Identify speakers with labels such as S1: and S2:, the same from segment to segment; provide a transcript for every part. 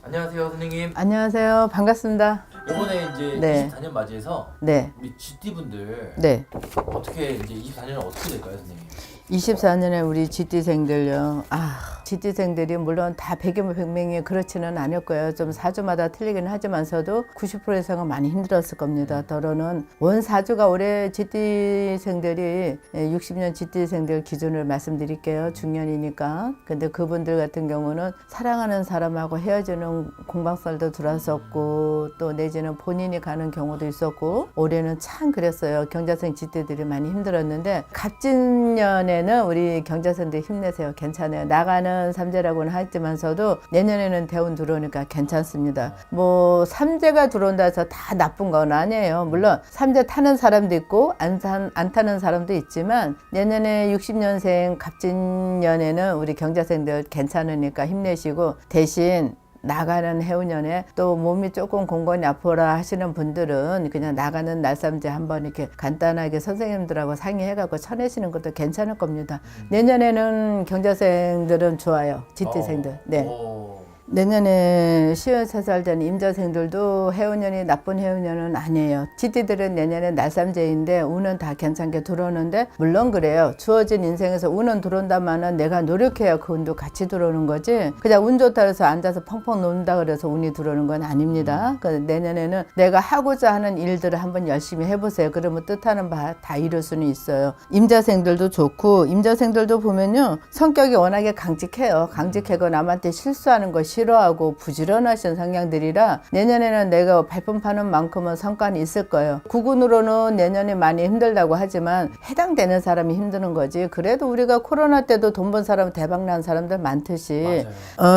S1: 안녕하세요, 선생님.
S2: 안녕하세요. 반갑습니다.
S1: 이번에 이제
S2: 네.
S1: 24년 맞이해서
S2: 네.
S1: 우리 GT분들
S2: 네.
S1: 어떻게 이제 24년은 어떻게 될까요, 선생님?
S2: 24년에 우리 GT생들요. GT생들이 물론 다 100명 100명이 그렇지는 않을 거예요. 좀 사주마다 틀리긴 하지만서도 90% 이상은 많이 힘들었을 겁니다. 더러는 원 사주가 올해 GT생들이 60년 GT생들 기준을 말씀드릴게요. 중년이니까. 근데 그분들 같은 경우는 사랑하는 사람하고 헤어지는 공방살도 들어왔었고 또 내지는 본인이 가는 경우도 있었고 올해는 참 그랬어요. 경자생 GT들이 많이 힘들었는데 갑진년에는 우리 경자생들 힘내세요. 괜찮아요. 나가는 삼재라고는 하지만서도 내년에는 대운 들어오니까 괜찮습니다. 뭐 삼재가 들어온다 해서 다 나쁜 건 아니에요. 물론 삼재 타는 사람도 있고 안 타는 사람도 있지만 내년에 60년생 갑진년에는 우리 경자생들 괜찮으니까 힘내시고 대신 나가는 해운년에 또 몸이 조금 공건이 아프라 하시는 분들은 그냥 나가는 날삼재 한번 이렇게 간단하게 선생님들하고 상의해갖고 쳐내시는 것도 괜찮을 겁니다. 내년에는 경자생들은 좋아요. GT생들. 네. 내년에 53살 된 임자생들도 해운년이 나쁜 해운년은 아니에요. GT들은 내년에 날삼재인데 운은 다 괜찮게 들어오는데 물론 그래요. 주어진 인생에서 운은 들어온다마는 내가 노력해야 그 운도 같이 들어오는 거지 그냥 운 좋다 해서 앉아서 펑펑 논다 그래서 운이 들어오는 건 아닙니다. 내년에는 내가 하고자 하는 일들을 한번 열심히 해보세요. 그러면 뜻하는 바 다 이룰 수는 있어요. 임자생들도 좋고 임자생들도 보면요. 성격이 워낙에 강직해요. 강직하고 남한테 실수하는 거 싫어하고 부지런하신 성향들이라 내년에는 내가 발품 파는 만큼은 성과는 있을 거예요. 구군으로는 내년에 많이 힘들다고 하지만 해당되는 사람이 힘드는 거지. 그래도 우리가 코로나 때도 돈 번 사람 대박난 사람들 많듯이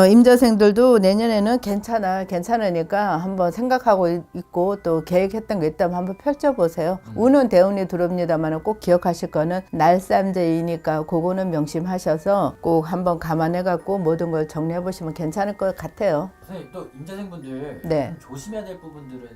S2: 임자생들도 내년에는 괜찮으니까 한번 생각하고 있고 또 계획했던 거 있다면 한번 펼쳐보세요. 운은 대운이 들어옵니다만 꼭 기억하실 거는 날삼재이니까 그거는 명심하셔서 꼭 한번 감안해갖고 모든 걸 정리해보시면 괜찮을 것 같아요.
S1: 선생님 또 임자생분들
S2: 네.
S1: 좀 조심해야 될 부분들은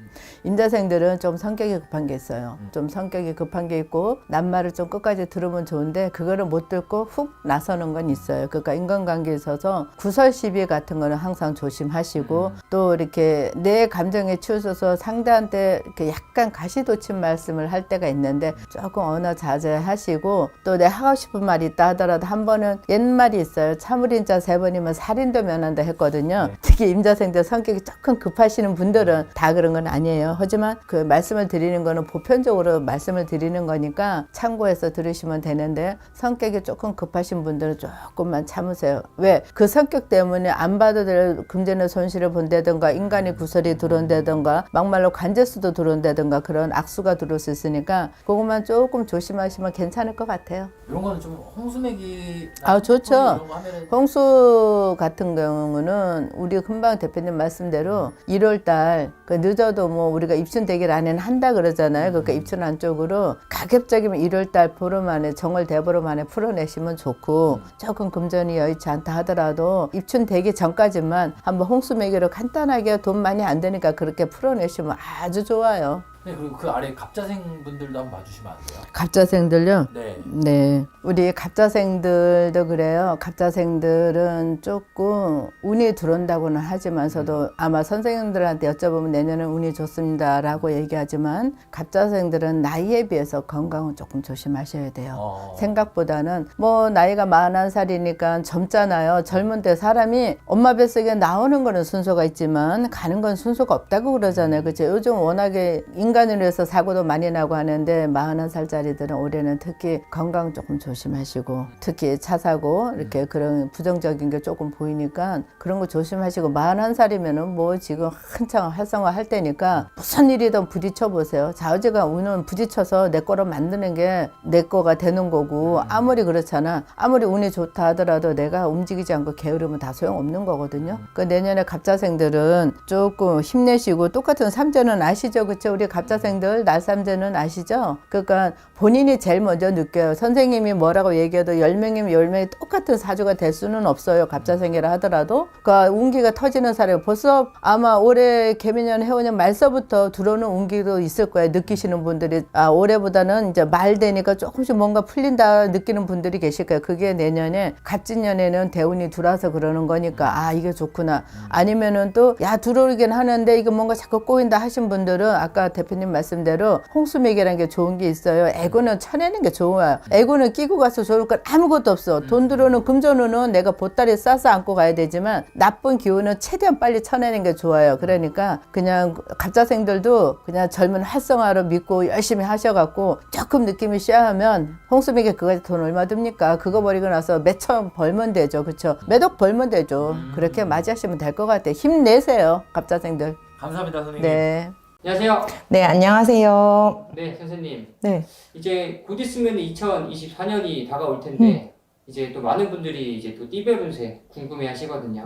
S2: 임자생들은 좀 성격이 급한 게 있어요. 좀 성격이 급한 게 있고 낱말을 좀 끝까지 들으면 좋은데 그거를 못 듣고 훅 나서는 건 있어요. 그러니까 인간관계에 있어서 구설시비 같은 거는 항상 조심하시고 또 이렇게 내 감정에 치우쳐서 상대한테 이렇게 약간 가시돋친 말씀을 할 때가 있는데 조금 언어 자제하시고 또 내 하고 싶은 말이 있다 하더라도 한 번은 옛말이 있어요. 참을인자 3번이면 살인도 면한다 했거든요. 특히 임자생들 성격이 조금 급하시는 분들은 다 그런 건 아니에요. 하지만 그 말씀을 드리는 거는 보편적으로 말씀을 드리는 거니까 참고해서 들으시면 되는데 성격이 조금 급하신 분들은 조금만 참으세요. 왜? 그 성격 때문에 안 봐도 될 금전의 손실을 본다든가 인간의 구설이 들어온다든가 막말로 관제수도 들어온다든가 그런 악수가 들어올 수 있으니까 그것만 조금 조심하시면 괜찮을 것 같아요.
S1: 이런 거는 좀 홍수매기
S2: 좋죠.
S1: 이런 거 하면은
S2: 홍수 같은 경우는 우리 금방 대표님 말씀대로 1월달 늦어도 뭐 우리가 입춘 대길 안에는 한다 그러잖아요. 그러니까 입춘 안쪽으로 가급적이면 1월달 보름 안에 정월 대보름 안에 풀어내시면 좋고 조금 금전이 여의치 않다 하더라도 입춘 되기 전까지만 한번 홍수매기로 간단하게 돈 많이 안 드니까 그렇게 풀어내시면 아주 좋아요.
S1: 네, 그리고 그 아래 갑자생 분들도 한번 봐주시면 안 돼요?
S2: 갑자생들요?
S1: 네.
S2: 네. 우리 갑자생들도 그래요. 갑자생들은 조금 운이 들어온다고는 하지만서도 아마 선생님들한테 여쭤보면 내년은 운이 좋습니다 라고 얘기하지만 갑자생들은 나이에 비해서 건강은 조금 조심하셔야 돼요. 생각보다는 뭐 나이가 41살이니까 젊잖아요. 젊은 때 사람이 엄마 뱃속에 나오는 거는 순서가 있지만 가는 건 순서가 없다고 그러잖아요. 그렇죠? 요즘 워낙에 인간으로 해서 사고도 많이 나고 하는데 41살짜리들은 올해는 특히 건강 조금 조심하시고 특히 차 사고 이렇게 그런 부정적인 게 조금 보이니까 그런 거 조심하시고 41살이면은 뭐 지금 한창 활성화 할 때니까 무슨 일이든 부딪혀 보세요. 좌우지가 운은 부딪혀서 내 거로 만드는 게 내 거가 되는 거고 아무리 그렇잖아. 아무리 운이 좋다 하더라도 내가 움직이지 않고 게으르면 다 소용없는 거거든요. 그 내년에 갑자생들은 조금 힘내시고 똑같은 삼재는 아시죠? 그쵸? 우리 갑자생들 날삼제는 아시죠? 그러니까 본인이 제일 먼저 느껴요. 선생님이 뭐라고 얘기해도 10명이면 10명이 똑같은 사주가 될 수는 없어요. 갑자생이라 하더라도. 그러니까 운기가 터지는 사람이 벌써 아마 올해 개미년 해오년 말서부터 들어오는 운기도 있을 거예요. 느끼시는 분들이 올해보다는 이제 말 되니까 조금씩 뭔가 풀린다 느끼는 분들이 계실 거예요. 그게 내년에 갑진년에는 대운이 들어와서 그러는 거니까 이게 좋구나. 아니면은 또 들어오긴 하는데 이거 뭔가 자꾸 꼬인다 하신 분들은 아까 대표님 말씀대로 홍수맥이라는 게 좋은 게 있어요. 애고는 쳐내는 게 좋아요. 애고는 끼고 가서 좋을 건 아무것도 없어. 돈 들어오는 금전운은 내가 보따리에 싸서 안고 가야 되지만 나쁜 기운은 최대한 빨리 쳐내는 게 좋아요. 그러니까 그냥 갑자생들도 그냥 젊은 활성화로 믿고 열심히 하셔갖고 조금 느낌이 쉬어하면 홍수맥에 그거 돈 얼마 듭니까? 그거 버리고 나서 몇천 벌면 되죠. 그렇죠? 몇억 벌면 되죠. 그렇게 맞이하시면 될 것 같아요. 힘내세요. 갑자생들.
S1: 감사합니다, 선생님.
S2: 네.
S3: 안녕하세요.
S4: 네, 안녕하세요.
S3: 네, 선생님.
S4: 네.
S3: 이제 곧 있으면 2024년이 다가올 텐데 이제 또 많은 분들이 이제 또 띠별 운세 궁금해 하시거든요.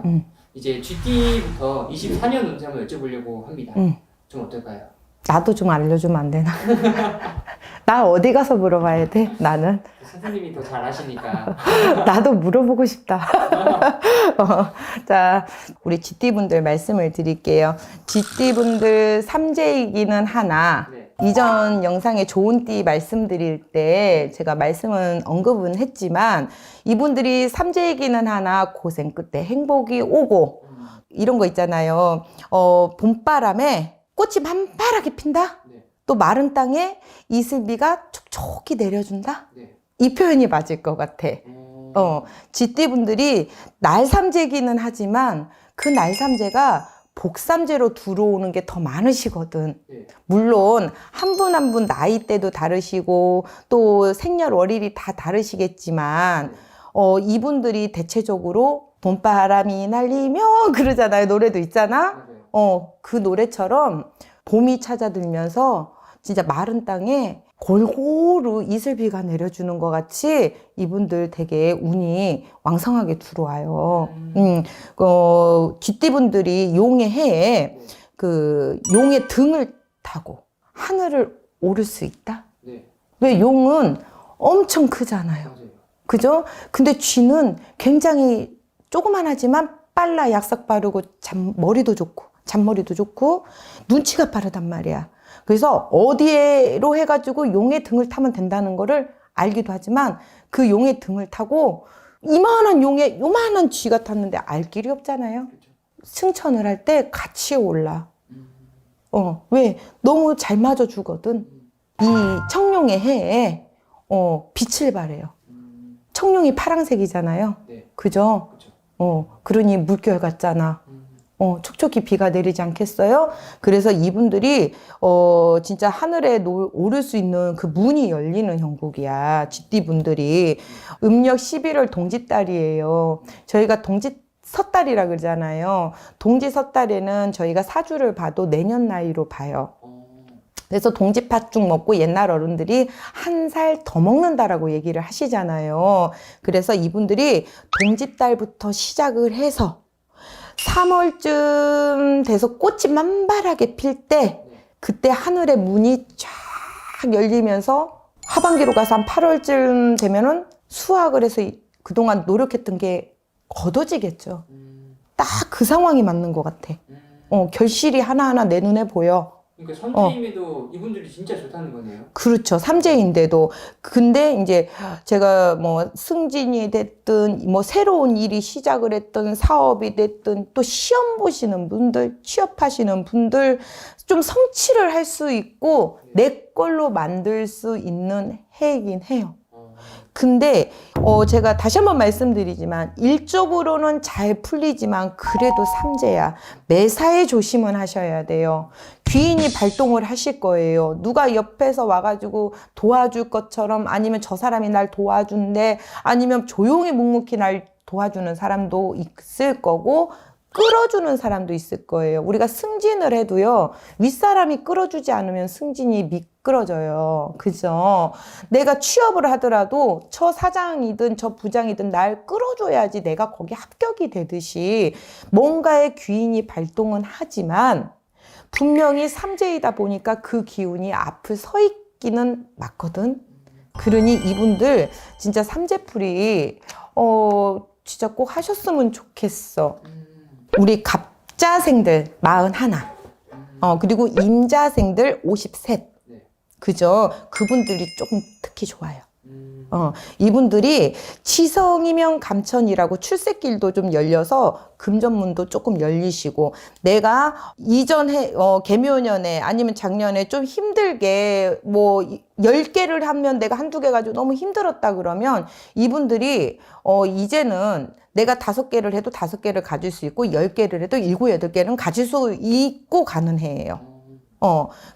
S3: 이제 GT부터 24년 운세 한번 여쭤보려고 합니다. 좀 어떨까요?
S4: 나도 좀 알려주면 안 되나? 나 어디 가서 물어봐야 돼? 나는?
S3: 선생님이 더 잘 아시니까.
S4: 나도 물어보고 싶다. 자, 우리 GT분들 말씀을 드릴게요. GT분들 삼재이기는 하나,
S3: 네.
S4: 이전 영상에 좋은 띠 말씀드릴 때 제가 말씀은 언급은 했지만 이분들이 삼재이기는 하나 고생 끝에 행복이 오고 이런 거 있잖아요. 봄바람에 꽃이 만발하게 핀다?
S3: 네.
S4: 또 마른 땅에 이슬비가 촉촉히 내려준다?
S3: 네.
S4: 이 표현이 맞을 것 같아. GT분들이 날삼재기는 하지만 그 날삼재가 복삼재로 들어오는 게 더 많으시거든.
S3: 네.
S4: 물론 한 분 한 분 나이대도 다르시고 또 생년월일이 다 다르시겠지만 이분들이 대체적으로 봄바람이 날리며 그러잖아요. 노래도 있잖아.
S3: 맞아요.
S4: 그 노래처럼 봄이 찾아들면서 진짜 마른 땅에 골고루 이슬비가 내려주는 것 같이 이분들 되게 운이 왕성하게 들어와요. 쥐띠분들이 용의 해에 그 용의 등을 타고 하늘을 오를 수 있다?
S3: 네.
S4: 왜 용은 엄청 크잖아요.
S3: 맞아요.
S4: 그죠? 근데 쥐는 굉장히 조그만하지만 빨라, 약삭 빠르고 머리도 좋고 잔머리도 좋고 눈치가 빠르단 말이야. 그래서 어디로 해가지고 용의 등을 타면 된다는 거를 알기도 하지만 그 용의 등을 타고 이만한 용에 요만한 쥐가 탔는데 알 길이 없잖아요. 승천을 할 때 같이 올라. 왜? 너무 잘 맞아 주거든. 이 청룡의 해에 빛을 발해요. 청룡이 파란색이잖아요.
S3: 네.
S4: 그죠?
S3: 그렇죠.
S4: 그러니 물결 같잖아. 촉촉히 비가 내리지 않겠어요? 그래서 이분들이 진짜 하늘에 오를 수 있는 그 문이 열리는 형국이야. 쥐띠분들이. 음력 11월 동짓달이에요. 저희가 섣달이라 그러잖아요. 동지섣달에는 저희가 사주를 봐도 내년 나이로 봐요. 그래서 동지팥죽 먹고 옛날 어른들이 한 살 더 먹는다라고 얘기를 하시잖아요. 그래서 이분들이 동짓달부터 시작을 해서 3월쯤 돼서 꽃이 만발하게 필 때 그때 하늘의 문이 쫙 열리면서 하반기로 가서 한 8월쯤 되면은 수확을 해서 그동안 노력했던 게 거둬지겠죠. 딱 그 상황이 맞는 것 같아. 결실이 하나하나 내 눈에 보여.
S3: 그러니까 선생님에도 이분들이 진짜 좋다는 거네요.
S4: 그렇죠. 삼재인데도. 근데 이제 제가 뭐 승진이 됐든 뭐 새로운 일이 시작을 했든 사업이 됐든 또 시험 보시는 분들, 취업하시는 분들 좀 성취를 할 수 있고 내 걸로 만들 수 있는 해이긴 해요. 근데 제가 다시 한번 말씀드리지만 일적으로는 잘 풀리지만 그래도 삼재야. 매사에 조심은 하셔야 돼요. 귀인이 발동을 하실 거예요. 누가 옆에서 와가지고 도와줄 것처럼 아니면 저 사람이 날 도와준대 아니면 조용히 묵묵히 날 도와주는 사람도 있을 거고 끌어주는 사람도 있을 거예요. 우리가 승진을 해도요. 윗사람이 끌어주지 않으면 승진이 미끄러져요. 그죠? 내가 취업을 하더라도 저 사장이든 저 부장이든 날 끌어줘야지 내가 거기 합격이 되듯이 뭔가의 귀인이 발동은 하지만 분명히 삼재이다 보니까 그 기운이 앞을 서 있기는 맞거든. 그러니 이분들 진짜 삼재풀이 진짜 꼭 하셨으면 좋겠어. 우리 갑자생들 41, 그리고 임자생들 53. 그죠? 그분들이 조금 특히 좋아요. 이분들이 치성이면 감천이라고 출세길도 좀 열려서 금전문도 조금 열리시고, 내가 이전에 개묘년에 아니면 작년에 좀 힘들게 뭐 10개를 하면 내가 한두 개 가지고 너무 힘들었다 그러면 이분들이 이제는 내가 5개를 해도 5개를 가질 수 있고 10개를 해도 7, 8개는 가질 수 있고 가는 해예요.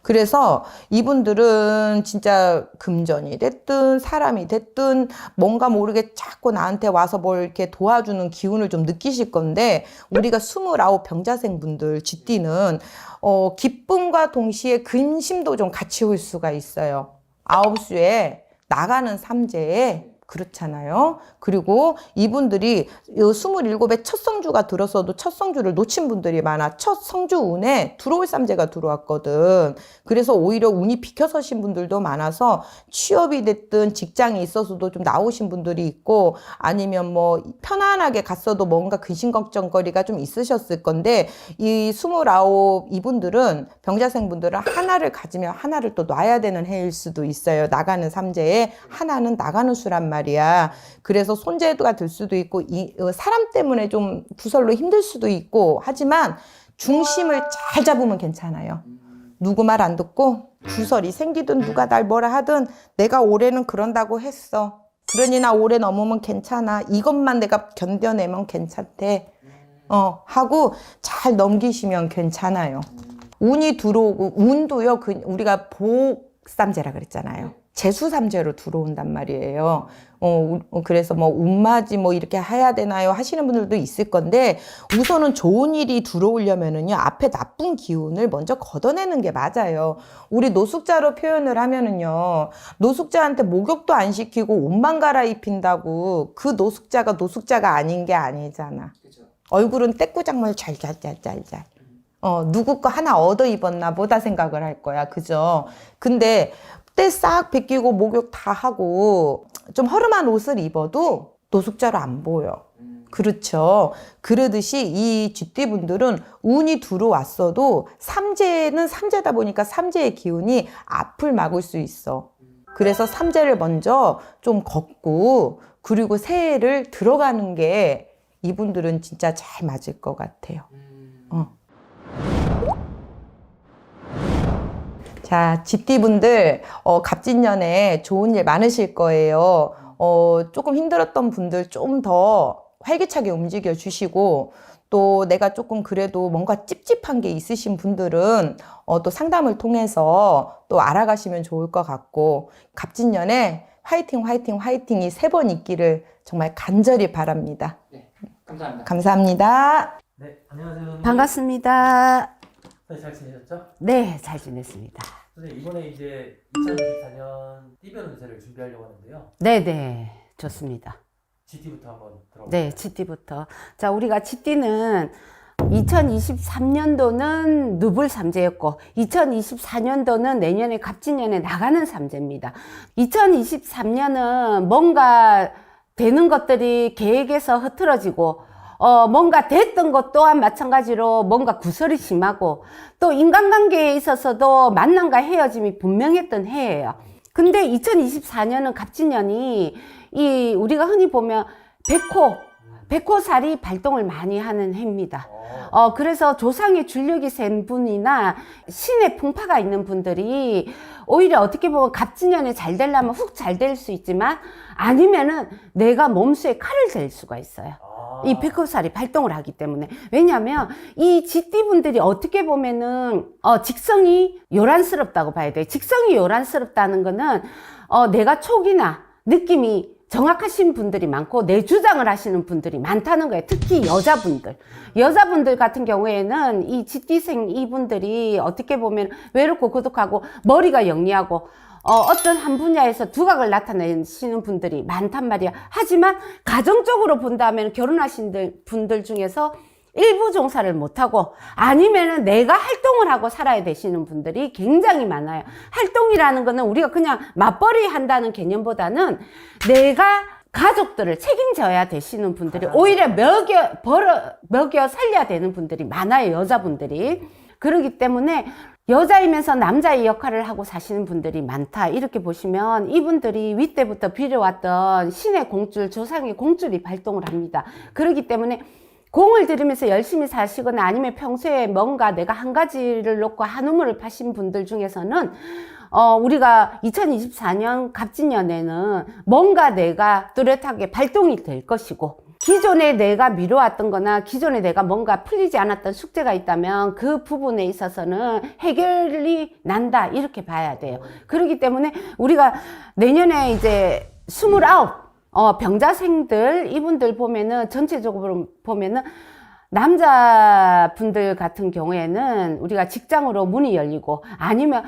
S4: 그래서 이분들은 진짜 금전이 됐든 사람이 됐든 뭔가 모르게 자꾸 나한테 와서 뭘 이렇게 도와주는 기운을 좀 느끼실 건데, 우리가 29 병자생 분들 쥐띠는 기쁨과 동시에 근심도 좀 같이 올 수가 있어요. 9수에 나가는 삼재에 그렇잖아요. 그리고 이분들이 27에 첫 성주가 들어서도 첫 성주를 놓친 분들이 많아. 첫 성주 운에 들어올 삼재가 들어왔거든. 그래서 오히려 운이 비켜서신 분들도 많아서 취업이 됐든 직장이 있어서도 좀 나오신 분들이 있고, 아니면 뭐 편안하게 갔어도 뭔가 근심걱정거리가 좀 있으셨을 건데, 이 29 이분들은 병자생 분들은 하나를 가지면 하나를 또 놔야 되는 해일 수도 있어요. 나가는 삼재에 하나는 나가는 수란 말이야. 그래서 손재가 될 수도 있고 사람 때문에 좀 구설로 힘들 수도 있고, 하지만 중심을 잘 잡으면 괜찮아요. 누구 말 안 듣고 구설이 생기든 누가 날 뭐라 하든 내가 올해는 그런다고 했어. 그러니 나 올해 넘으면 괜찮아. 이것만 내가 견뎌내면 괜찮대. 하고 잘 넘기시면 괜찮아요. 운이 들어오고, 운도요, 우리가 복삼재라 그랬잖아요. 재수삼재로 들어온단 말이에요. 그래서 뭐 운맞이 뭐 이렇게 해야 되나요 하시는 분들도 있을 건데, 우선은 좋은 일이 들어오려면은요, 앞에 나쁜 기운을 먼저 걷어내는 게 맞아요. 우리 노숙자로 표현을 하면은요, 노숙자한테 목욕도 안 시키고 옷만 갈아입힌다고 그 노숙자가 아닌 게 아니잖아.
S3: 그죠.
S4: 얼굴은 떼꾸장물 잘잘잘잘잘. 누구 거 하나 얻어 입었나 보다 생각을 할 거야. 그죠? 근데 때 싹 벗기고 목욕 다 하고 좀 허름한 옷을 입어도 노숙자로 안 보여. 그렇죠. 그러듯이 이 쥐띠분들은 운이 들어왔어도 삼재는 삼재다 보니까 삼재의 기운이 앞을 막을 수 있어. 그래서 삼재를 먼저 좀 걷고, 그리고 새해를 들어가는 게 이분들은 진짜 잘 맞을 것 같아요. 자, 쥐띠분들 갑진년에 좋은 일 많으실 거예요. 조금 힘들었던 분들 좀 더 활기차게 움직여 주시고, 또 내가 조금 그래도 뭔가 찝찝한 게 있으신 분들은 또 상담을 통해서 또 알아가시면 좋을 것 같고, 갑진년에 화이팅 화이팅 화이팅이 3번 있기를 정말 간절히 바랍니다.
S3: 네, 감사합니다.
S4: 감사합니다.
S1: 네, 안녕하세요. 선생님.
S2: 반갑습니다.
S1: 선생님 잘 지내셨죠?
S2: 네, 잘 지냈습니다.
S1: 선생님 이번에 이제 2024년 띠별 운세를 준비하려고 하는데요.
S2: 네네, 좋습니다.
S1: GT부터 한번 들어볼까요?
S2: 네, GT부터. 자, 우리가 GT는 2023년도는 누불 삼재였고 2024년도는 내년에 갑진년에 나가는 삼재입니다. 2023년은 뭔가 되는 것들이 계획에서 흐트러지고, 뭔가 됐던 것 또한 마찬가지로 뭔가 구설이 심하고, 또 인간관계에 있어서도 만남과 헤어짐이 분명했던 해예요. 근데 2024년은 갑진년이 우리가 흔히 보면 백호살이 발동을 많이 하는 해입니다. 그래서 조상의 줄력이 센 분이나 신의 풍파가 있는 분들이 오히려 어떻게 보면 갑진년에 잘 되려면 훅 잘 될 수 있지만, 아니면은 내가 몸수에 칼을 댈 수가 있어요. 이 백호살이 발동을 하기 때문에. 왜냐하면 이 쥐띠분들이 어떻게 보면은 직성이 요란스럽다고 봐야 돼요. 직성이 요란스럽다는 거는 내가 촉이나 느낌이 정확하신 분들이 많고 내 주장을 하시는 분들이 많다는 거예요. 특히 여자분들 같은 경우에는 이 쥐띠생 이분들이 어떻게 보면 외롭고 고독하고 머리가 영리하고 어떤 한 분야에서 두각을 나타내시는 분들이 많단 말이야. 하지만 가정적으로 본다면 결혼하신 분들 중에서
S5: 일부 종사를 못하고 아니면은 내가 활동을 하고 살아야 되시는 분들이 굉장히 많아요. 활동이라는 거는 우리가 그냥 맞벌이 한다는 개념보다는 내가 가족들을 책임져야 되시는 분들이 오히려 먹여 살려야 되는 분들이 많아요. 여자분들이. 그렇기 때문에 여자이면서 남자의 역할을 하고 사시는 분들이 많다. 이렇게 보시면 이분들이 윗때부터 빌어왔던 신의 공줄, 조상의 공줄이 발동을 합니다. 그렇기 때문에 공을 들이면서 열심히 사시거나 아니면 평소에 뭔가 내가 한 가지를 놓고 한 우물을 파신 분들 중에서는 우리가 2024년 갑진년에는 뭔가 내가 뚜렷하게 발동이 될 것이고, 기존에 내가 미뤄왔던 거나 기존에 내가 뭔가 풀리지 않았던 숙제가 있다면 그 부분에 있어서는 해결이 난다, 이렇게 봐야 돼요. 그렇기 때문에 우리가 내년에 이제 29 병자생들, 이분들 보면은 전체적으로 보면은 남자분들 같은 경우에는 우리가 직장으로 문이 열리고 아니면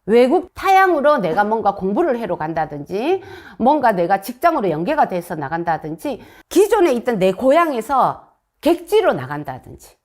S5: 외국 타향으로 내가 뭔가 공부를 하러 간다든지 뭔가 내가 직장으로 연계가 돼서 나간다든지 기존에 있던 내 고향에서 객지로 나간다든지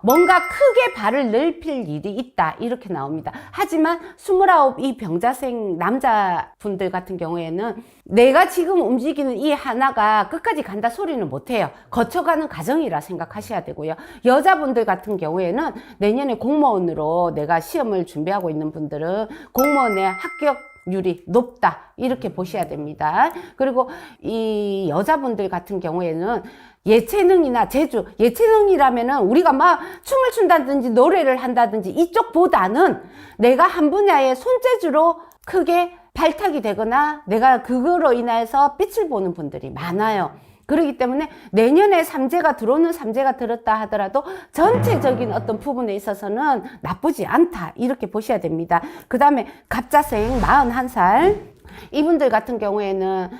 S5: 뭔가 크게 발을 넓힐 일이 있다, 이렇게 나옵니다. 하지만 29 이 병자생 남자분들 같은 경우에는 내가 지금 움직이는 이 하나가 끝까지 간다 소리는 못해요. 거쳐가는 과정이라 생각하셔야 되고요. 여자분들 같은 경우에는 내년에 공무원으로 내가 시험을 준비하고 있는 분들은 공무원의 합격률이 높다, 이렇게 보셔야 됩니다. 그리고 이 여자분들 같은 경우에는 예체능이나 재주, 예체능이라면은 우리가 막 춤을 춘다든지 노래를 한다든지 이쪽보다는 내가 한 분야의 손재주로 크게 발탁이 되거나 내가 그거로 인해서 빛을 보는 분들이 많아요. 그렇기 때문에 내년에 삼재가 들어오는 삼재가 들었다 하더라도 전체적인 어떤 부분에 있어서는 나쁘지 않다, 이렇게 보셔야 됩니다. 그 다음에 갑자생 41살 이분들 같은 경우에는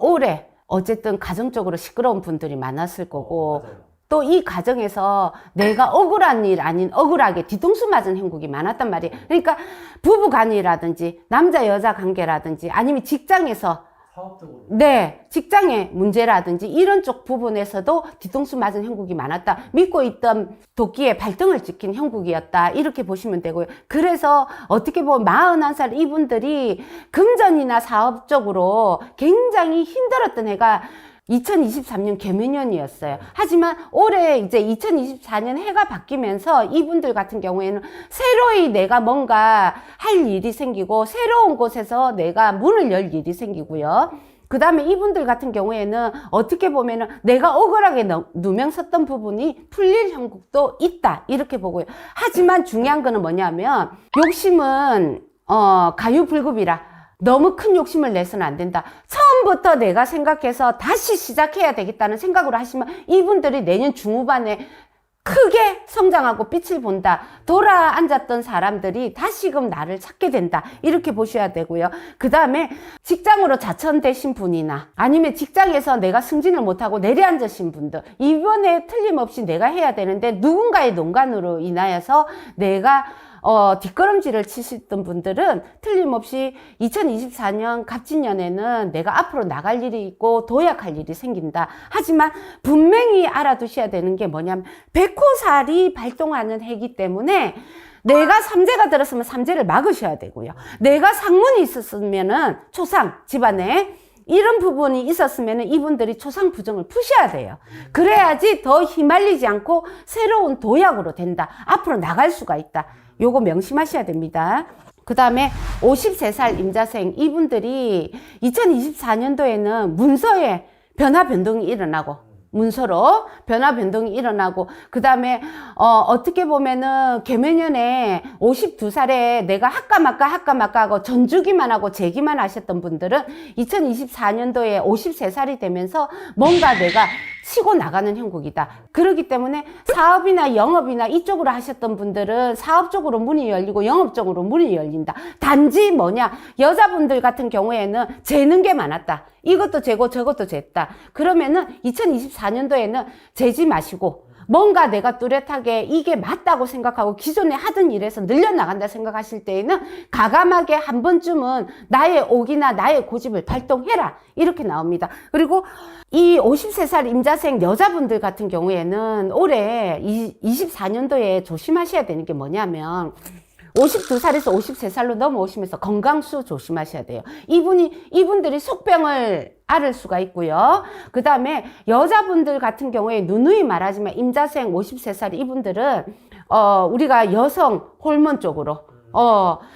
S5: 올해 어쨌든 가정적으로 시끄러운 분들이 많았을 거고 또 이 가정에서 내가 억울한 일 아닌 억울하게 뒤통수 맞은 형국이 많았단 말이에요. 그러니까 부부간이라든지 남자 여자 관계라든지 아니면 직장에서
S1: 사업적으로.
S5: 네, 직장의 문제라든지 이런 쪽 부분에서도 뒤통수 맞은 형국이 많았다. 믿고 있던 도끼에 발등을 찍힌 형국이었다, 이렇게 보시면 되고요. 그래서 어떻게 보면 41살 이분들이 금전이나 사업적으로 굉장히 힘들었던 해가 2023년 개묘년이었어요. 하지만 올해 이제 2024년 해가 바뀌면서 이분들 같은 경우에는 새로이 내가 뭔가 할 일이 생기고 새로운 곳에서 내가 문을 열 일이 생기고요. 그 다음에 이분들 같은 경우에는 어떻게 보면은 내가 억울하게 누명 섰던 부분이 풀릴 형국도 있다, 이렇게 보고요. 하지만 중요한 거는 뭐냐면 욕심은 가유불급이라 너무 큰 욕심을 내서는 안 된다. 처음부터 내가 생각해서 다시 시작해야 되겠다는 생각으로 하시면 이분들이 내년 중후반에 크게 성장하고 빛을 본다. 돌아 앉았던 사람들이 다시금 나를 찾게 된다, 이렇게 보셔야 되고요. 그 다음에 직장으로 자천되신 분이나 아니면 직장에서 내가 승진을 못하고 내려앉으신 분들, 이번에 틀림없이 내가 해야 되는데 누군가의 농간으로 인하여서 내가 뒷걸음질을 치셨던 분들은 틀림없이 2024년 갑진년에는 내가 앞으로 나갈 일이 있고 도약할 일이 생긴다. 하지만 분명히 알아두셔야 되는 게 뭐냐면 백호살이 발동하는 해이기 때문에 내가 삼재가 들었으면 삼재를 막으셔야 되고요. 내가 상문이 있었으면은 초상 집안에 이런 부분이 있었으면 이분들이 초상 부정을 푸셔야 돼요. 그래야지 더 휘말리지 않고 새로운 도약으로 된다. 앞으로 나갈 수가 있다. 요거 명심하셔야 됩니다. 그 다음에 53살 임자생 이분들이 2024년도에는 문서에 변화 변동이 일어나고 문서로 변화 변동이 일어나고 그 다음에 어떻게 보면은 개묘년에 52살에 내가 할까 말까 하고 전주기만 하고 재기만 하셨던 분들은 2024년도에 53살이 되면서 뭔가 내가 치고 나가는 형국이다. 그렇기 때문에 사업이나 영업이나 이쪽으로 하셨던 분들은 사업 쪽으로 문이 열리고 영업 쪽으로 문이 열린다. 단지 뭐냐, 여자분들 같은 경우에는 재는 게 많았다. 이것도 재고 저것도 쟀다. 그러면은 2024년도에는 재지 마시고 뭔가 내가 뚜렷하게 이게 맞다고 생각하고 기존에 하던 일에서 늘려나간다 생각하실 때에는 가감하게 한 번쯤은 나의 옥이나 나의 고집을 발동해라 이렇게 나옵니다. 그리고 이 53살 임자생 여자분들 같은 경우에는 올해 24년도에 조심하셔야 되는 게 뭐냐면 52살에서 53살로 넘어오시면서 건강수 조심하셔야 돼요. 이분들이 속병을 앓을 수가 있고요. 그 다음에 여자분들 같은 경우에 누누이 말하지만 임자생 53살 이분들은 우리가 여성 호르몬 쪽으로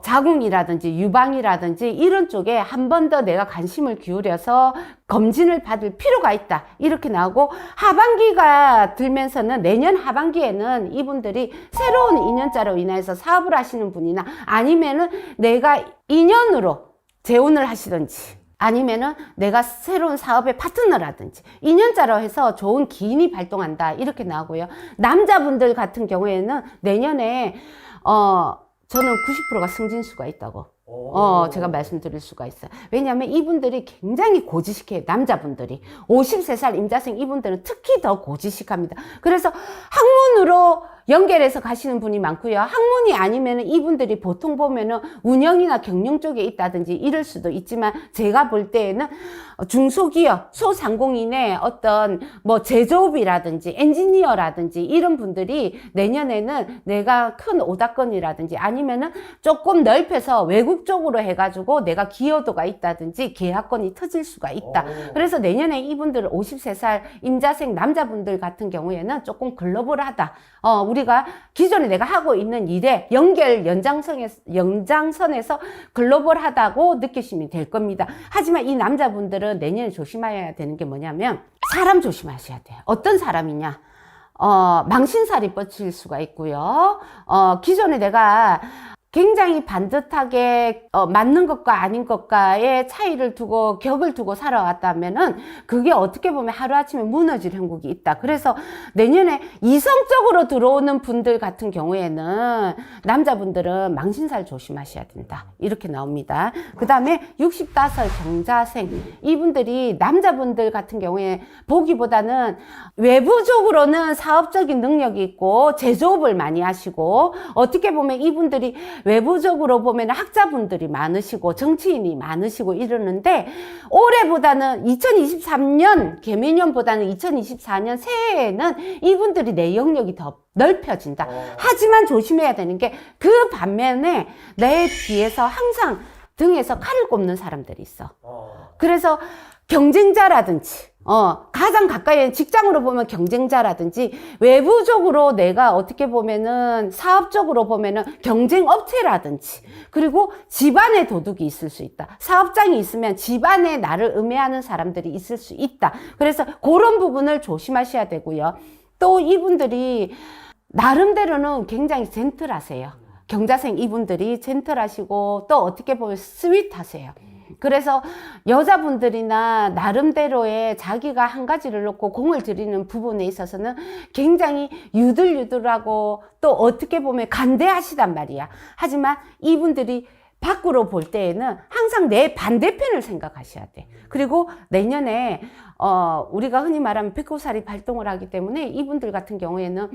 S5: 자궁이라든지 유방이라든지 이런 쪽에 한 번 더 내가 관심을 기울여서 검진을 받을 필요가 있다 이렇게 나오고, 하반기가 들면서는 내년 하반기에는 이분들이 새로운 인연자로 인해서 사업을 하시는 분이나 아니면은 내가 인연으로 재혼을 하시든지 아니면은 내가 새로운 사업의 파트너라든지 인연자로 해서 좋은 기인이 발동한다 이렇게 나오고요. 남자분들 같은 경우에는 내년에 저는 90%가 승진수가 있다고 제가 말씀드릴 수가 있어요. 왜냐하면 이분들이 굉장히 고지식해요. 남자분들이 53살 임자생 이분들은 특히 더 고지식합니다. 그래서 학문으로 연결해서 가시는 분이 많고요. 학문이 아니면 이분들이 보통 보면은 운영이나 경영 쪽에 있다든지 이럴 수도 있지만, 제가 볼 때에는 중소기업, 소상공인의 어떤 뭐 제조업이라든지 엔지니어라든지 이런 분들이 내년에는 내가 큰 오다건이라든지 아니면은 조금 넓혀서 외국 쪽으로 해가지고 내가 기여도가 있다든지 계약건이 터질 수가 있다. 그래서 내년에 이분들 53살 임자생 남자분들 같은 경우에는 조금 글로벌하다. 우리가 기존에 내가 하고 있는 일에 연장선에서 글로벌하다고 느끼시면 될 겁니다. 하지만 이 남자분들은 내년에 조심해야 되는 게 뭐냐면 사람 조심하셔야 돼요. 어떤 사람이냐? 망신살이 뻗칠 수가 있고요. 기존에 내가 굉장히 반듯하게 맞는 것과 아닌 것과의 차이를 두고 격을 두고 살아왔다면은 그게 어떻게 보면 하루아침에 무너질 형국이 있다. 그래서 내년에 이성적으로 들어오는 분들 같은 경우에는 남자분들은 망신살 조심하셔야 된다 이렇게 나옵니다. 그 다음에 65 경자생 이분들이 남자분들 같은 경우에 보기보다는 외부적으로는 사업적인 능력이 있고 제조업을 많이 하시고, 어떻게 보면 이분들이 외부적으로 보면 학자분들이 많으시고 정치인이 많으시고 이러는데, 올해보다는 2023년 개미년보다는 2024년 새해에는 이분들이 내 영역이 더 넓혀진다. 하지만 조심해야 되는 게 그 반면에 내 뒤에서 항상 등에서 칼을 꼽는 사람들이 있어. 그래서 경쟁자라든지 가장 가까이 직장으로 보면 경쟁자라든지, 외부적으로 내가 어떻게 보면은 사업적으로 보면은 경쟁업체라든지, 그리고 집안에 도둑이 있을 수 있다. 사업장이 있으면 집안에 나를 음해하는 사람들이 있을 수 있다. 그래서 그런 부분을 조심하셔야 되고요. 또 이분들이 나름대로는 굉장히 젠틀하세요. 경자생 이분들이 젠틀하시고 또 어떻게 보면 스윗하세요. 그래서 여자분들이나 나름대로의 자기가 한 가지를 놓고 공을 들이는 부분에 있어서는 굉장히 유들유들하고 또 어떻게 보면 간대하시단 말이야. 하지만 이분들이 밖으로 볼 때에는 항상 내 반대편을 생각하셔야 돼. 그리고 내년에 우리가 흔히 말하면 백호살이 발동을 하기 때문에 이분들 같은 경우에는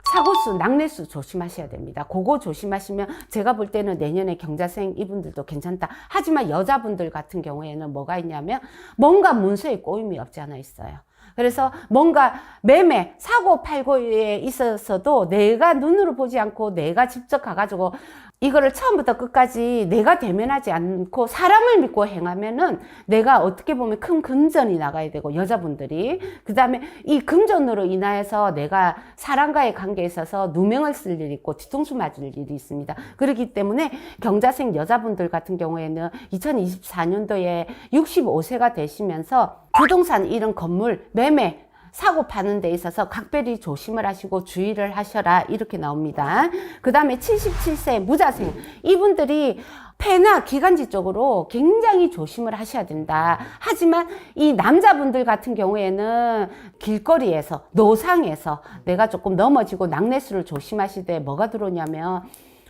S5: 사고수, 낙례수 조심하셔야 됩니다. 그거 조심하시면 제가 볼 때는 내년에 경자생 이분들도 괜찮다. 하지만 여자분들 같은 경우에는 뭐가 있냐면 뭔가 문서에 꼬임이 없지 않아 있어요. 그래서 뭔가 매매, 사고 팔고에 있어서도 내가 눈으로 보지 않고 내가 직접 가가지고 이거를 처음부터 끝까지 내가 대면하지 않고 사람을 믿고 행하면은 내가 어떻게 보면 큰 금전이 나가야 되고, 여자분들이 그 다음에 이 금전으로 인하여서 내가 사람과의 관계에 있어서 누명을 쓸 일이 있고 뒤통수 맞을 일이 있습니다. 그렇기 때문에 경자생 여자분들 같은 경우에는 2024년도에 65세가 되시면서 부동산 이런 건물 매매 사고 파는 데 있어서 각별히 조심을 하시고 주의를 하셔라 이렇게 나옵니다. 그 다음에 77세 무자생 이분들이 폐나 기관지 쪽으로 굉장히 조심을 하셔야 된다. 하지만 이 남자분들 같은 경우에는 길거리에서 노상에서 내가 조금 넘어지고 낙례수를 조심하시되 뭐가 들어오냐면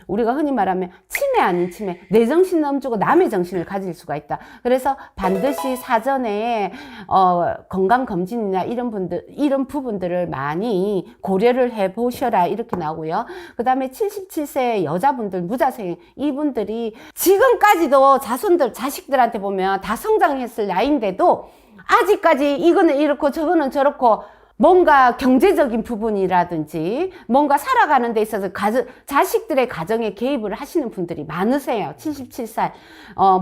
S5: 우리가 흔히 말하면 치매 아닌 치매, 내 정신 넘주고 남의 정신을 가질 수가 있다. 그래서 반드시 사전에 건강검진이나 이런 부분들을 많이 고려를 해보셔라 이렇게 나오고요. 그 다음에 77세 여자분들, 무자생, 이분들이 지금까지도 자식들한테 보면 다 성장했을 나이인데도 아직까지 이거는 이렇고 저거는 저렇고 뭔가 경제적인 부분이라든지 뭔가 살아가는 데 있어서 자식들의 가정에 개입을 하시는 분들이 많으세요. 77살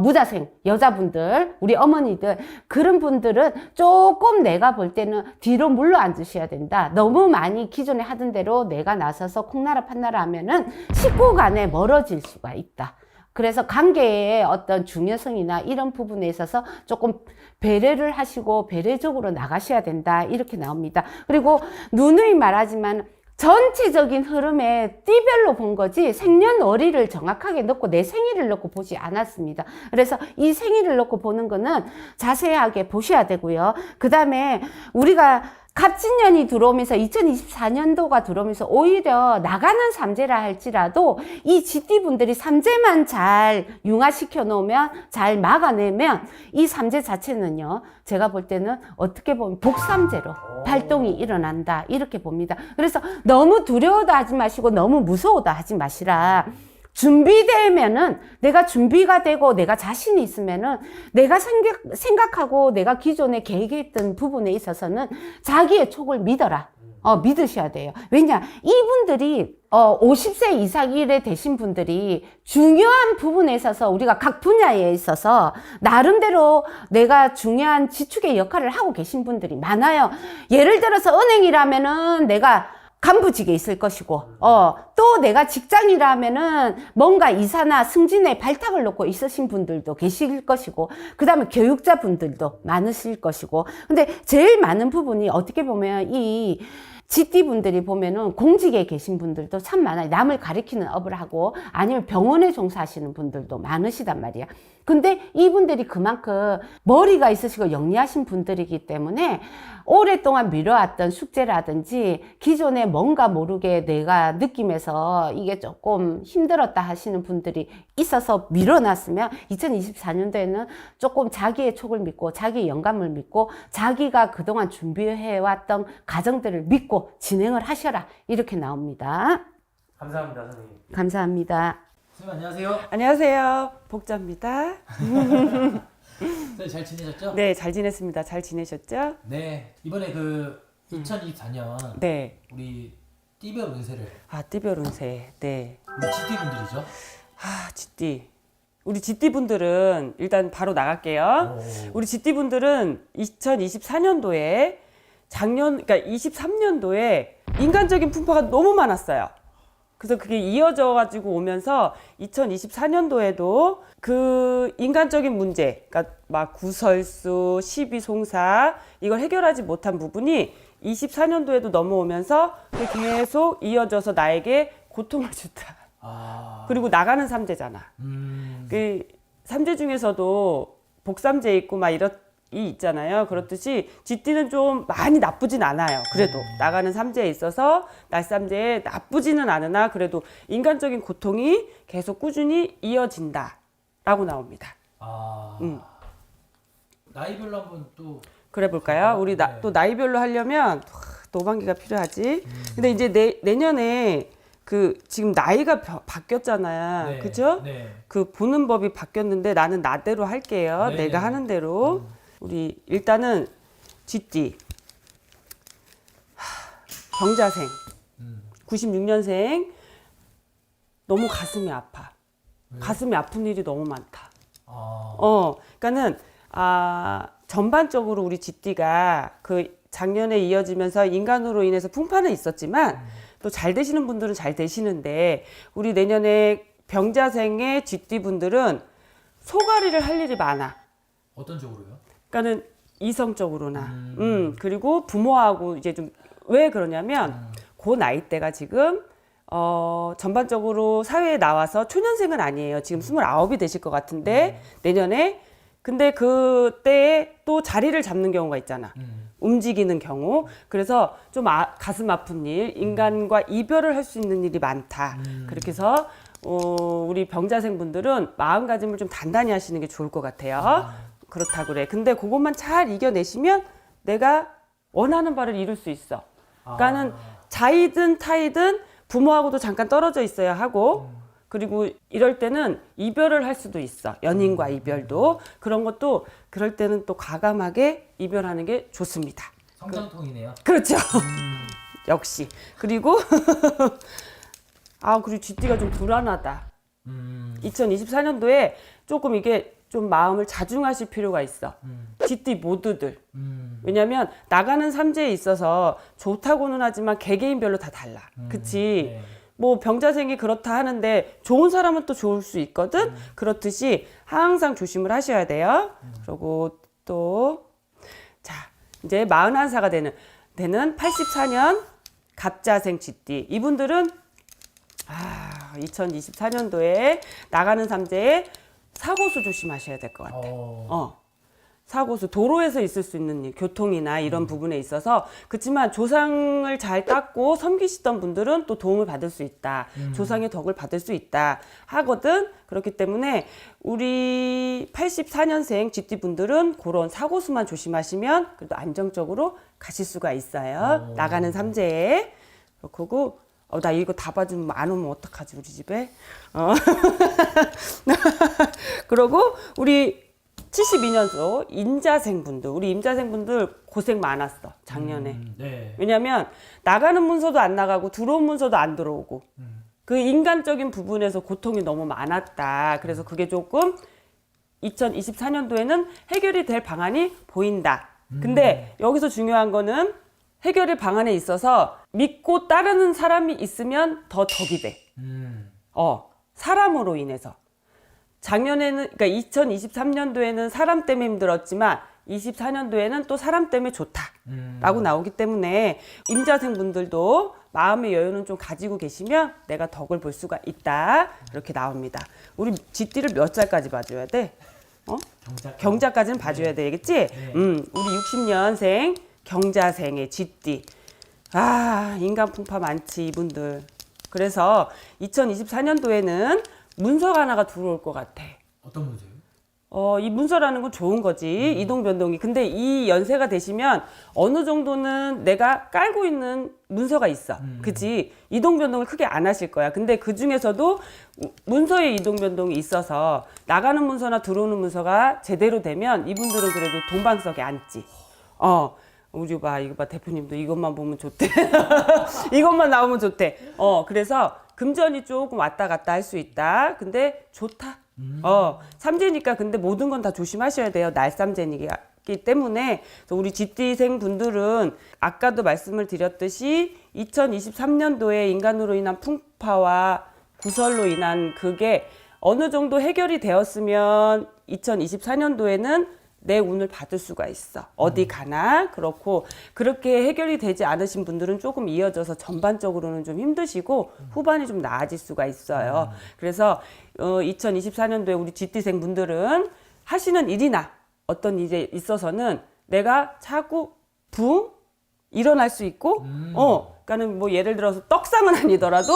S5: 무자생 여자분들, 우리 어머니들, 그런 분들은 조금 내가 볼 때는 뒤로 물러 앉으셔야 된다. 너무 많이 기존에 하던 대로 내가 나서서 콩나라 판나라 하면은 식구 간에 멀어질 수가 있다. 그래서 관계의 어떤 중요성이나 이런 부분에 있어서 조금 배려를 하시고 배려적으로 나가셔야 된다 이렇게 나옵니다. 그리고 누누이 말하지만 전체적인 흐름에 띠별로 본 거지 생년월일을 정확하게 넣고 내 생일을 넣고 보지 않았습니다. 그래서 이 생일을 넣고 보는 거는 자세하게 보셔야 되고요. 그 다음에 우리가 갑진년이 들어오면서 2024년도가 들어오면서 오히려 나가는 삼재라 할지라도 이 쥐띠분들이 삼재만 잘 융화시켜 놓으면, 잘 막아내면 이 삼재 자체는요, 제가 볼 때는 어떻게 보면 복삼재로 발동이 일어난다 이렇게 봅니다. 그래서 너무 두려워도 하지 마시고 너무 무서워도 하지 마시라. 준비되면은, 내가 준비가 되고 내가 자신이 있으면은 내가 생각하고 내가 기존에 계획했던 부분에 있어서는 자기의 촉을 믿어라. 믿으셔야 돼요. 왜냐, 이분들이 50세 이상이 되신 분들이 중요한 부분에 있어서 우리가 각 분야에 있어서 나름대로 내가 중요한 지축의 역할을 하고 계신 분들이 많아요. 예를 들어서 은행이라면은 내가 간부직에 있을 것이고, 또 내가 직장이라면은 뭔가 이사나 승진에 발탁을 놓고 있으신 분들도 계실 것이고, 그 다음에 교육자 분들도 많으실 것이고, 근데 제일 많은 부분이 어떻게 보면 이 쥐띠분들이 보면은 공직에 계신 분들도 참 많아요. 남을 가리키는 업을 하고 아니면 병원에 종사하시는 분들도 많으시단 말이야. 근데 이분들이 그만큼 머리가 있으시고 영리하신 분들이기 때문에 오랫동안 미뤄왔던 숙제라든지 기존에 뭔가 모르게 내가 느낌에서 이게 조금 힘들었다 하시는 분들이 있어서 미뤄놨으면 2024년도에는 조금 자기의 촉을 믿고 자기의 영감을 믿고 자기가 그동안 준비해왔던 과정들을 믿고 진행을 하셔라 이렇게 나옵니다.
S1: 감사합니다, 선생님.
S5: 감사합니다.
S1: 선생님 안녕하세요.
S6: 안녕하세요. 복자입니다.
S1: 선생님 잘 지내셨죠?
S6: 네, 잘 지냈습니다. 잘 지내셨죠?
S1: 네. 이번에 그 2024년
S6: 네.
S1: 우리 띠별 운세를
S6: 띠별 운세. 네.
S1: 우리 쥐띠 분들이죠.
S6: 쥐띠. 우리 쥐띠 분들은 일단 바로 나갈게요. 우리 쥐띠 분들은 2024년도에 그러니까 23년도에 인간적인 풍파가 너무 많았어요. 그래서 그게 이어져 가지고 오면서 2024년도에도 그 인간적인 문제, 그러니까 막 구설수, 시비송사 이걸 해결하지 못한 부분이 24년도에도 넘어오면서 계속 이어져서 나에게 고통을 준다. 그리고 나가는 삼재잖아. 그 삼재 중에서도 복삼재 있고 막 이 있잖아요. 그렇듯이 쥐띠는 좀 많이 나쁘진 않아요. 그래도 나가는 삼재에 있어서 날삼재에 나쁘지는 않으나 그래도 인간적인 고통이 계속 꾸준히 이어진다 라고 나옵니다.
S1: 나이별로 한번 또
S6: 그래 볼까요? 우리 또 나이별로 하려면 노반기가 필요하지. 근데 이제 내년에 그 지금 나이가 바뀌었잖아요.
S1: 네.
S6: 그죠?
S1: 네.
S6: 그 보는 법이 바뀌었는데 나는 나대로 할게요.
S1: 네.
S6: 내가 하는 대로. 우리 일단은 쥐띠 병자생 96년생 너무 가슴이 아파. 가슴이 아픈 일이 너무 많다. 그러니까는 전반적으로 우리 쥐띠가 그 작년에 이어지면서 인간으로 인해서 풍파는 있었지만 또 잘 되시는 분들은 잘 되시는데 우리 내년에 병자생의 쥐띠 분들은 소가리를 할 일이 많아.
S1: 어떤 쪽으로요?
S6: 그러니까는 이성적으로나, 그리고 부모하고 이제 좀 왜 그러냐면 그 나이대가 지금 전반적으로 사회에 나와서 초년생은 아니에요. 지금 29이 되실 것 같은데 내년에 근데 그때에 또 자리를 잡는 경우가 있잖아. 움직이는 경우. 그래서 좀 가슴 아픈 일, 인간과 이별을 할 수 있는 일이 많다. 그렇게 해서 우리 병자생분들은 마음가짐을 좀 단단히 하시는 게 좋을 것 같아요. 그렇다고 그래. 근데 그것만 잘 이겨내시면 내가 원하는 바를 이룰 수 있어. 그러니까는 자이든 타이든 부모하고도 잠깐 떨어져 있어야 하고, 그리고 이럴 때는 이별을 할 수도 있어. 연인과 이별도. 그런 것도 그럴 때는 또 과감하게 이별하는 게 좋습니다.
S1: 성장통이네요.
S6: 그렇죠. 역시. 그리고 그리고 쥐띠가 좀 불안하다. 2024년도에 조금 이게 좀 마음을 자중하실 필요가 있어. 쥐띠 모두들. 왜냐면 나가는 삼재에 있어서 좋다고는 하지만 개개인별로 다 달라. 그치?
S1: 네.
S6: 뭐 병자생이 그렇다 하는데 좋은 사람은 또 좋을 수 있거든. 그렇듯이 항상 조심을 하셔야 돼요. 그리고 또 자, 이제 41살가 되는 84년 갑자생 쥐띠. 이분들은 2024년도에 나가는 삼재에 사고수 조심하셔야 될 것 같아. 사고수, 도로에서 있을 수 있는 일, 교통이나 이런 부분에 있어서. 그렇지만 조상을 잘 닦고 섬기시던 분들은 또 도움을 받을 수 있다. 조상의 덕을 받을 수 있다 하거든. 그렇기 때문에 우리 84년생 쥐띠 분들은 그런 사고수만 조심하시면 그래도 안정적으로 가실 수가 있어요. 나가는 삼재에. 그리고 나 이거 다 봐주면 안 오면 어떡하지, 우리 집에. 그러고 우리 72년도 임자생분들, 우리 임자생분들 고생 많았어, 작년에.
S1: 네.
S6: 왜냐면 나가는 문서도 안 나가고 들어온 문서도 안 들어오고 그 인간적인 부분에서 고통이 너무 많았다. 그래서 그게 조금 2024년도에는 해결이 될 방안이 보인다. 근데 여기서 중요한 거는 해결의 방안에 있어서 믿고 따르는 사람이 있으면 더 덕이 돼. 사람으로 인해서. 작년에는, 그러니까 2023년도에는 사람 때문에 힘들었지만 24년도에는 또 사람 때문에 좋다라고 나오기 때문에 임자생 분들도 마음의 여유는 좀 가지고 계시면 내가 덕을 볼 수가 있다. 이렇게 나옵니다. 우리 쥐띠를 몇 살까지 봐줘야 돼? 경자까지는 봐줘야 되겠지?
S1: 네.
S6: 우리 60년생 경자생의 쥐띠. 인간 풍파 많지, 이분들. 그래서 2024년도에는 문서가 하나가 들어올 것 같아.
S1: 어떤 문제요?
S6: 이 문서라는 건 좋은 거지. 이동 변동이. 근데 이 연세가 되시면 어느 정도는 내가 깔고 있는 문서가 있어. 그치? 이동 변동을 크게 안 하실 거야. 근데 그 중에서도 문서의 이동 변동이 있어서 나가는 문서나 들어오는 문서가 제대로 되면 이분들은 그래도 동방석에 앉지. 우리 이거 봐, 대표님도 이것만 보면 좋대. 이것만 나오면 좋대. 그래서 금전이 조금 왔다 갔다 할 수 있다. 근데 좋다. 삼재니까 근데 모든 건 다 조심하셔야 돼요. 날삼재이기 때문에. 그래서 우리 쥐띠생 분들은 아까도 말씀을 드렸듯이 2023년도에 인간으로 인한 풍파와 구설로 인한 그게 어느 정도 해결이 되었으면 2024년도에는 내 운을 받을 수가 있어. 어디 가나. 그렇고 그렇게 해결이 되지 않으신 분들은 조금 이어져서 전반적으로는 좀 힘드시고 후반이 좀 나아질 수가 있어요. 그래서 2024년도에 우리 쥐띠생 분들은 하시는 일이나 어떤 일에 있어서는 내가 자꾸 붕 일어날 수 있고 그러니까는 뭐 예를 들어서 떡상은 아니더라도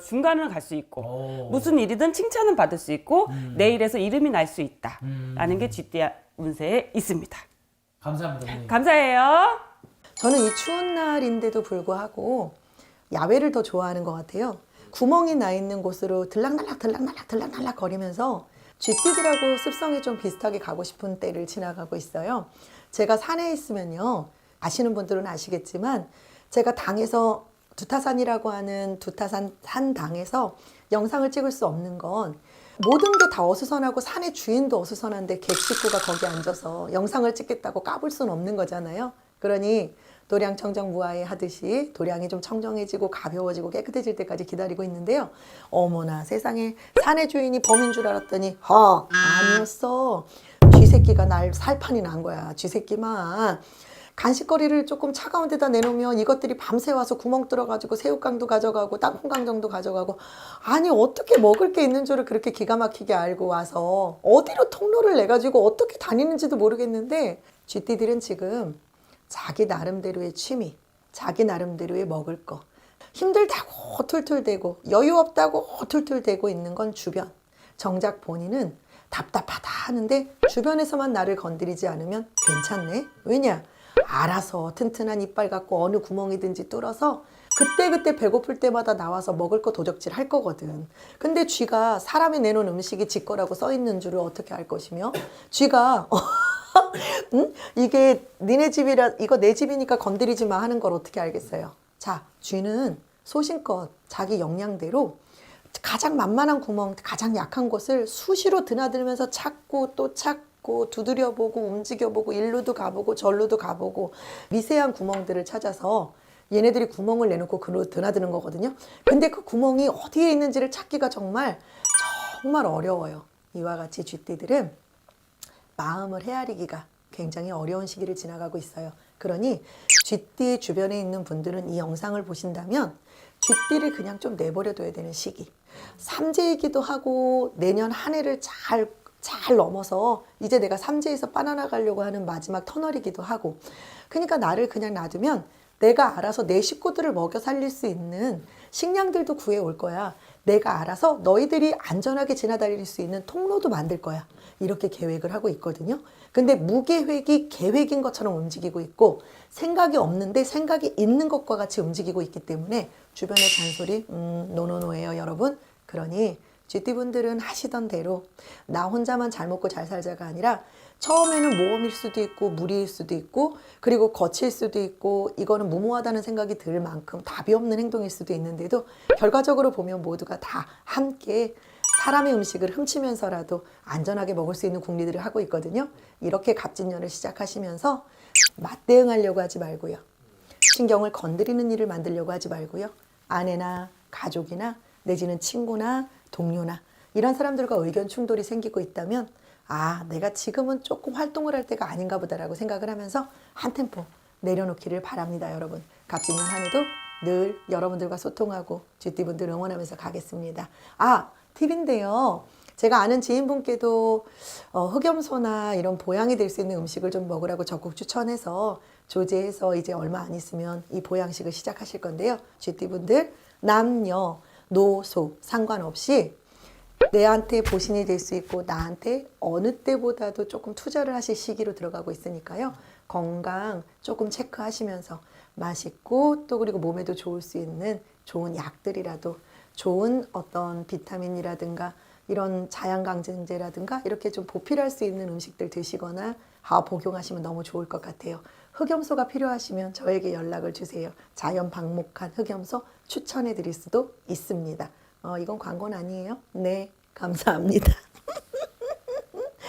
S6: 중간은 갈 수 있고 무슨 일이든 칭찬은 받을 수 있고 내 일에서 이름이 날 수 있다라는 게 쥐띠 운세에 있습니다.
S1: 감사합니다. 어머니.
S6: 감사해요.
S7: 저는 이 추운 날인데도 불구하고 야외를 더 좋아하는 것 같아요. 구멍이 나 있는 곳으로 들락날락 거리면서 쥐띠들하고 습성이 좀 비슷하게 가고 싶은 때를 지나가고 있어요. 제가 산에 있으면요. 아시는 분들은 아시겠지만 제가 당에서 두타산이라고 하는 두타산 산당에서 영상을 찍을 수 없는 건 모든 게 다 어수선하고 산의 주인도 어수선한데 객 식구가 거기 앉아서 영상을 찍겠다고 까불 수는 없는 거잖아요. 그러니 도량 청정 무아에 하듯이 도량이 좀 청정해지고 가벼워지고 깨끗해질 때까지 기다리고 있는데요. 어머나 세상에 산의 주인이 범인 줄 알았더니 아니었어. 쥐새끼가 날 살판이 난 거야. 쥐새끼만. 간식거리를 조금 차가운 데다 내놓으면 이것들이 밤새 와서 구멍 뚫어가지고 새우깡도 가져가고 땅콩강정도 가져가고 아니 어떻게 먹을 게 있는 줄을 그렇게 기가 막히게 알고 와서 어디로 통로를 내가지고 어떻게 다니는지도 모르겠는데 쥐띠들은 지금 자기 나름대로의 취미, 자기 나름대로의 먹을 거, 힘들다고 툴툴대고 여유 없다고 툴툴대고 있는 건 주변. 정작 본인은 답답하다 하는데 주변에서만 나를 건드리지 않으면 괜찮네. 왜냐? 알아서 튼튼한 이빨 갖고 어느 구멍이든지 뚫어서 그때그때 배고플 때마다 나와서 먹을 거 도적질 할 거거든. 근데 쥐가 사람이 내놓은 음식이 지 거라고 써 있는 줄을 어떻게 알 것이며, 쥐가 응? 이게 니네 집이라, 이거 내 집이니까 건드리지 마 하는 걸 어떻게 알겠어요? 자, 쥐는 소신껏 자기 역량대로 가장 만만한 구멍, 가장 약한 곳을 수시로 드나들면서 찾고 또 찾고 두드려보고 움직여보고 일루도 가보고 절루도 가보고 미세한 구멍들을 찾아서 얘네들이 구멍을 내놓고 그로 드나드는 거거든요. 근데 그 구멍이 어디에 있는지를 찾기가 정말 어려워요. 이와 같이 쥐띠들은 마음을 헤아리기가 굉장히 어려운 시기를 지나가고 있어요. 그러니 쥐띠 주변에 있는 분들은 이 영상을 보신다면 쥐띠를 그냥 좀 내버려둬야 되는 시기. 삼재이기도 하고 내년 한 해를 잘 넘어서 이제 내가 삼재에서 빠져나가려고 하는 마지막 터널이기도 하고, 그러니까 나를 그냥 놔두면 내가 알아서 내 식구들을 먹여 살릴 수 있는 식량들도 구해올 거야. 내가 알아서 너희들이 안전하게 지나다닐 수 있는 통로도 만들 거야. 이렇게 계획을 하고 있거든요. 근데 무계획이 계획인 것처럼 움직이고 있고, 생각이 없는데 생각이 있는 것과 같이 움직이고 있기 때문에 주변의 잔소리 노노노예요, 여러분. 그러니 쥐띠분들은 하시던 대로 나 혼자만 잘 먹고 잘 살자가 아니라, 처음에는 모험일 수도 있고 무리일 수도 있고 그리고 거칠 수도 있고 이거는 무모하다는 생각이 들 만큼 답이 없는 행동일 수도 있는데도, 결과적으로 보면 모두가 다 함께 사람의 음식을 훔치면서라도 안전하게 먹을 수 있는 궁리들을 하고 있거든요. 이렇게 갑진년을 시작하시면서 맞대응하려고 하지 말고요. 신경을 건드리는 일을 만들려고 하지 말고요. 아내나 가족이나 내지는 친구나 동료나 이런 사람들과 의견 충돌이 생기고 있다면, 아, 내가 지금은 조금 활동을 할 때가 아닌가 보다라고 생각을 하면서 한 템포 내려놓기를 바랍니다, 여러분. 갑진년 한 해도 늘 여러분들과 소통하고 쥐띠분들 응원하면서 가겠습니다. 아, 팁인데요. 제가 아는 지인분께도 흑염소나 이런 보양이 될 수 있는 음식을 좀 먹으라고 적극 추천해서 조제해서 이제 얼마 안 있으면 이 보양식을 시작하실 건데요. 쥐띠분들 남녀, 노소 상관없이 내한테 보신이 될 수 있고 나한테 어느 때보다도 조금 투자를 하실 시기로 들어가고 있으니까요. 건강 조금 체크하시면서 맛있고 또 그리고 몸에도 좋을 수 있는 좋은 약들이라도, 좋은 어떤 비타민이라든가 이런 자양강장제라든가 이렇게 좀 보필할 수 있는 음식들 드시거나 복용하시면 너무 좋을 것 같아요. 흑염소가 필요하시면 저에게 연락을 주세요. 자연 방목한 흑염소 추천해 드릴 수도 있습니다. 이건 광고는 아니에요. 네, 감사합니다.